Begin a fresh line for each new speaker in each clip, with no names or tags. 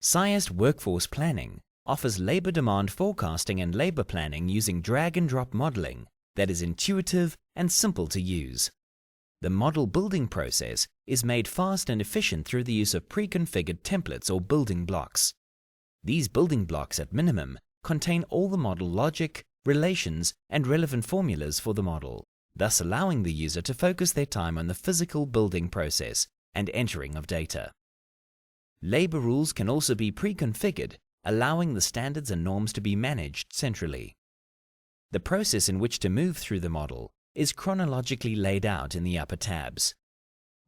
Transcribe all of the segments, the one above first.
Cyest Workforce Planning offers labor demand forecasting and labor planning using drag-and-drop modeling that is intuitive and simple to use. The model building process is made fast and efficient through the use of pre-configured templates or building blocks. These building blocks, at minimum, contain all the model logic, relations, and relevant formulas for the model, thus allowing the user to focus their time on the physical building process and entering of data. Labor rules can also be pre-configured, allowing the standards and norms to be managed centrally. The process in which to move through the model is chronologically laid out in the upper tabs.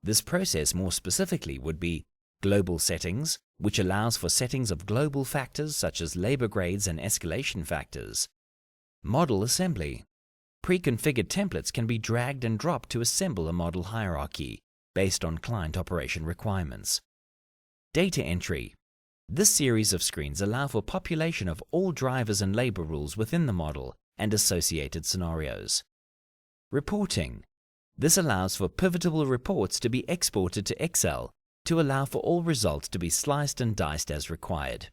This process more specifically would be global settings, which allows for settings of global factors such as labor grades and escalation factors. Model assembly. Pre-configured templates can be dragged and dropped to assemble a model hierarchy based on client operation requirements. Data entry. This series of screens allow for population of all drivers and labor rules within the model and associated scenarios. Reporting. This allows for pivotable reports to be exported to Excel to allow for all results to be sliced and diced as required.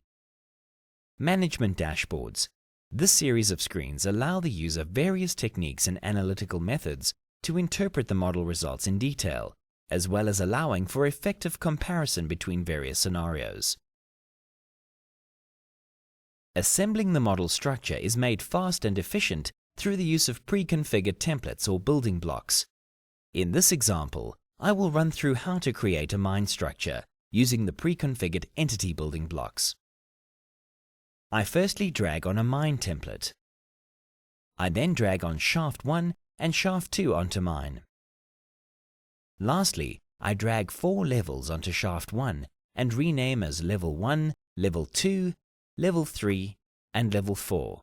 Management dashboards. This series of screens allow the user various techniques and analytical methods to interpret the model results in detail, as well as allowing for effective comparison between various scenarios. Assembling the model structure is made fast and efficient through the use of pre-configured templates or building blocks. In this example, I will run through how to create a mine structure using the pre-configured entity building blocks. I firstly drag on a mine template. I then drag on shaft 1 and shaft 2 onto mine. Lastly, I drag 4 levels onto shaft 1 and rename as level 1, level 2, level 3, and level 4.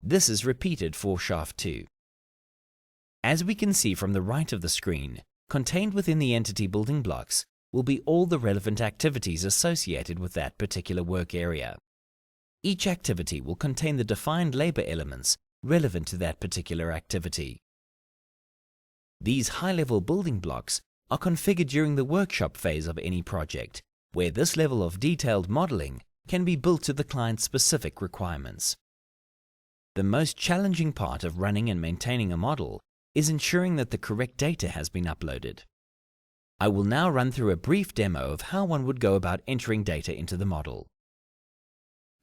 This is repeated for shaft 2. As we can see from the right of the screen, contained within the entity building blocks will be all the relevant activities associated with that particular work area. Each activity will contain the defined labor elements relevant to that particular activity. These high-level building blocks are configured during the workshop phase of any project, where this level of detailed modeling can be built to the client's specific requirements. The most challenging part of running and maintaining a model is ensuring that the correct data has been uploaded. I will now run through a brief demo of how one would go about entering data into the model.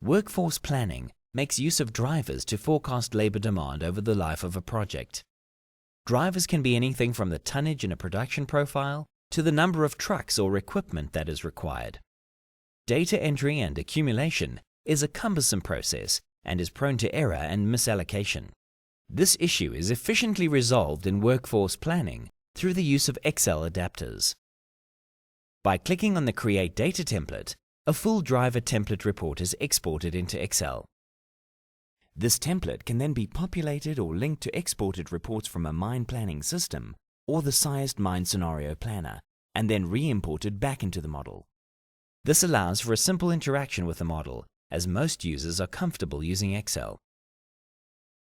Workforce planning makes use of drivers to forecast labor demand over the life of a project. Drivers can be anything from the tonnage in a production profile to the number of trucks or equipment that is required. Data entry and accumulation is a cumbersome process and is prone to error and misallocation. This issue is efficiently resolved in workforce planning through the use of Excel adapters. By clicking on the Create Data template, a full driver template report is exported into Excel. This template can then be populated or linked to exported reports from a mine planning system or the Cyest Mine Scenario Planner, and then re-imported back into the model. This allows for a simple interaction with the model, as most users are comfortable using Excel.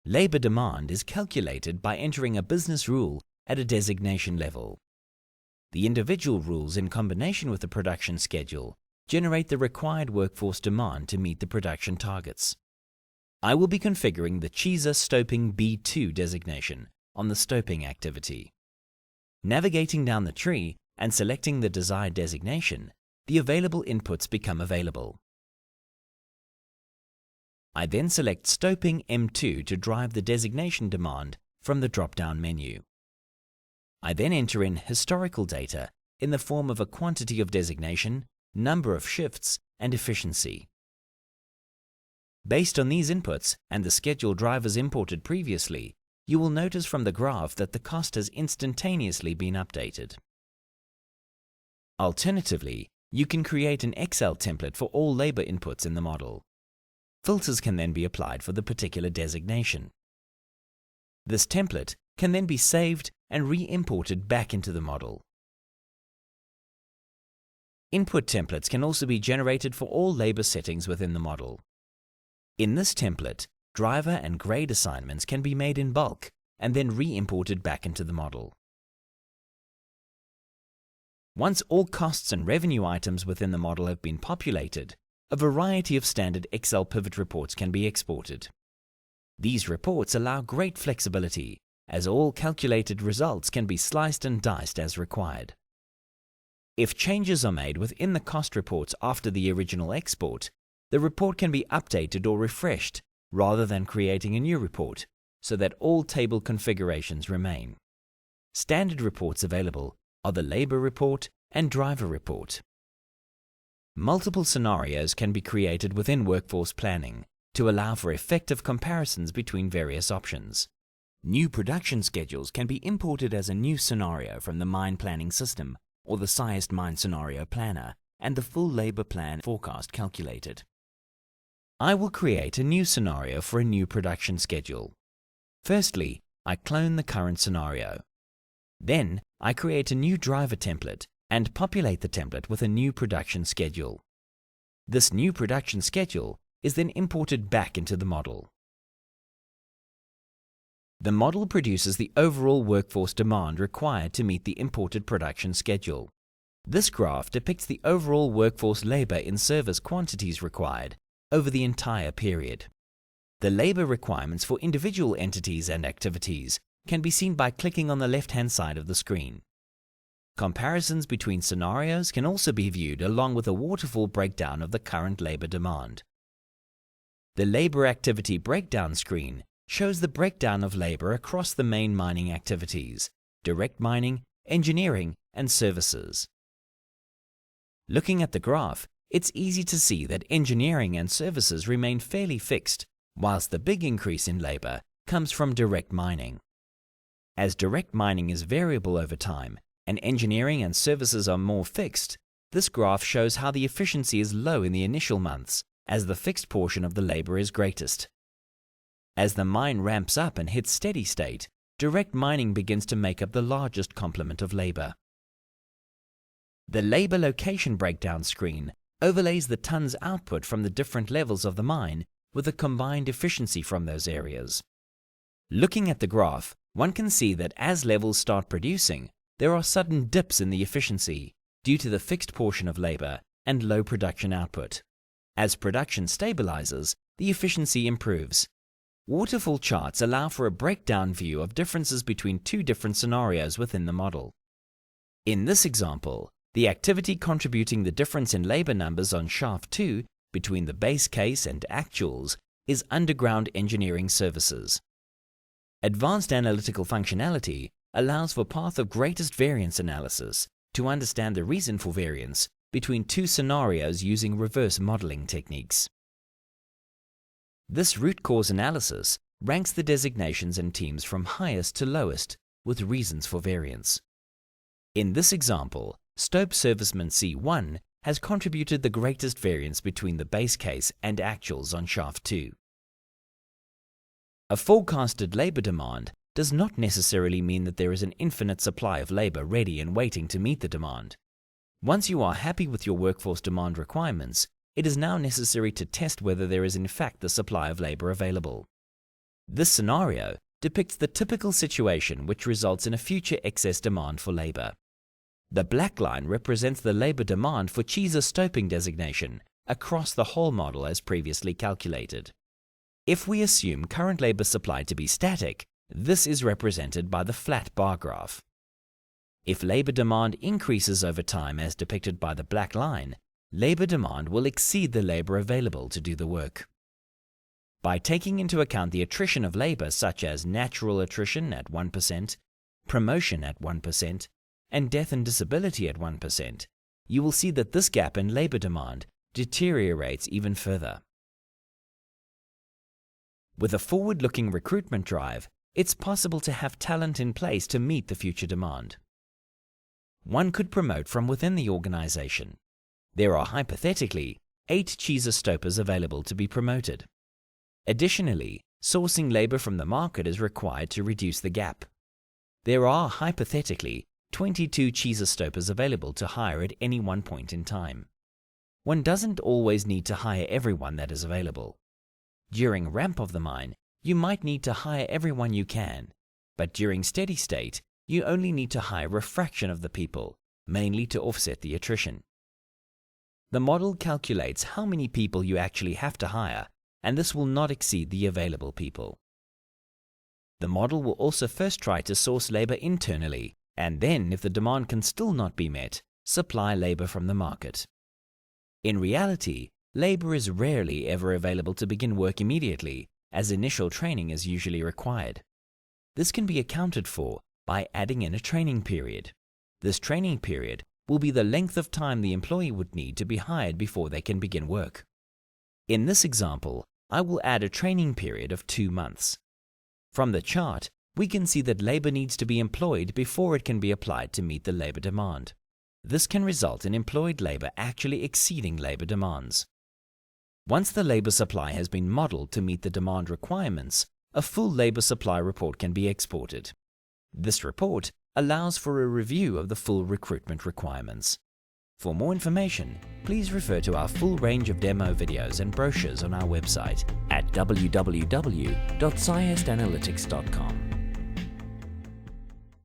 Labor demand is calculated by entering a business rule at a designation level. The individual rules, in combination with the production schedule, generate the required workforce demand to meet the production targets. I will be configuring the Cyest Stoping B2 designation on the stoping activity. Navigating down the tree and selecting the desired designation, the available inputs become available. I then select Stoping M2 to drive the designation demand from the drop-down menu. I then enter in historical data in the form of a quantity of designation, number of shifts, and efficiency. Based on these inputs and the schedule drivers imported previously, you will notice from the graph that the cost has instantaneously been updated. Alternatively, you can create an Excel template for all labor inputs in the model. Filters can then be applied for the particular designation. This template can then be saved and re-imported back into the model. Input templates can also be generated for all labor settings within the model. In this template, driver and grade assignments can be made in bulk and then re-imported back into the model. Once all costs and revenue items within the model have been populated, a variety of standard Excel pivot reports can be exported. These reports allow great flexibility, as all calculated results can be sliced and diced as required. If changes are made within the cost reports after the original export, the report can be updated or refreshed rather than creating a new report, so that all table configurations remain. Standard reports available are the labor report and driver report. Multiple scenarios can be created within workforce planning to allow for effective comparisons between various options. New production schedules can be imported as a new scenario from the mine planning system or the Cyest mine scenario planner and the full labor plan forecast calculated. I will create a new scenario for a new production schedule. Firstly, I clone the current scenario. Then, I create a new driver template and populate the template with a new production schedule. This new production schedule is then imported back into the model. The model produces the overall workforce demand required to meet the imported production schedule. This graph depicts the overall workforce labor in service quantities required over the entire period. The labor requirements for individual entities and activities can be seen by clicking on the left-hand side of the screen. Comparisons between scenarios can also be viewed along with a waterfall breakdown of the current labor demand. The labor activity breakdown screen shows the breakdown of labor across the main mining activities: direct mining, engineering, and services. Looking at the graph, it's easy to see that engineering and services remain fairly fixed, whilst the big increase in labor comes from direct mining. As direct mining is variable over time and engineering and services are more fixed, this graph shows how the efficiency is low in the initial months as the fixed portion of the labor is greatest. As the mine ramps up and hits steady state, direct mining begins to make up the largest complement of labor. The labor location breakdown screen overlays the tons output from the different levels of the mine with a combined efficiency from those areas. Looking at the graph, one can see that as levels start producing, there are sudden dips in the efficiency due to the fixed portion of labor and low production output. As production stabilizes, the efficiency improves. Waterfall charts allow for a breakdown view of differences between two different scenarios within the model. In this example, the activity contributing the difference in labor numbers on shaft 2 between the base case and actuals is underground engineering services. Advanced analytical functionality allows for path of greatest variance analysis to understand the reason for variance between two scenarios using reverse modeling techniques. This root cause analysis ranks the designations and teams from highest to lowest with reasons for variance. In this example, Stope Serviceman C1 has contributed the greatest variance between the base case and actuals on shaft 2. A forecasted labor demand does not necessarily mean that there is an infinite supply of labor ready and waiting to meet the demand. Once you are happy with your workforce demand requirements, it is now necessary to test whether there is in fact the supply of labor available. This scenario depicts the typical situation which results in a future excess demand for labor. The black line represents the labor demand for Cyest stoping designation across the whole model as previously calculated. If we assume current labor supply to be static, this is represented by the flat bar graph. If labor demand increases over time as depicted by the black line, labor demand will exceed the labor available to do the work. By taking into account the attrition of labor such as natural attrition at 1%, promotion at 1%, and death and disability at 1%, you will see that this gap in labor demand deteriorates even further. With a forward-looking recruitment drive, it's possible to have talent in place to meet the future demand. One could promote from within the organization. There are hypothetically 8 Cyest stopers available to be promoted. Additionally, sourcing labor from the market is required to reduce the gap. There are hypothetically 22 Cyest stopers available to hire at any one point in time. One doesn't always need to hire everyone that is available. During ramp of the mine, you might need to hire everyone you can, but during steady state, you only need to hire a fraction of the people, mainly to offset the attrition. The model calculates how many people you actually have to hire, and this will not exceed the available people. The model will also first try to source labor internally, and then, if the demand can still not be met, supply labor from the market. In reality, labor is rarely ever available to begin work immediately, as initial training is usually required. This can be accounted for by adding in a training period. This training period will be the length of time the employee would need to be hired before they can begin work. In this example, I will add a training period of 2 months. From the chart, we can see that labor needs to be employed before it can be applied to meet the labor demand. This can result in employed labor actually exceeding labor demands. Once the labor supply has been modeled to meet the demand requirements, a full labor supply report can be exported. This report allows for a review of the full recruitment requirements. For more information, please refer to our full range of demo videos and brochures on our website at www.cyestanalytics.com.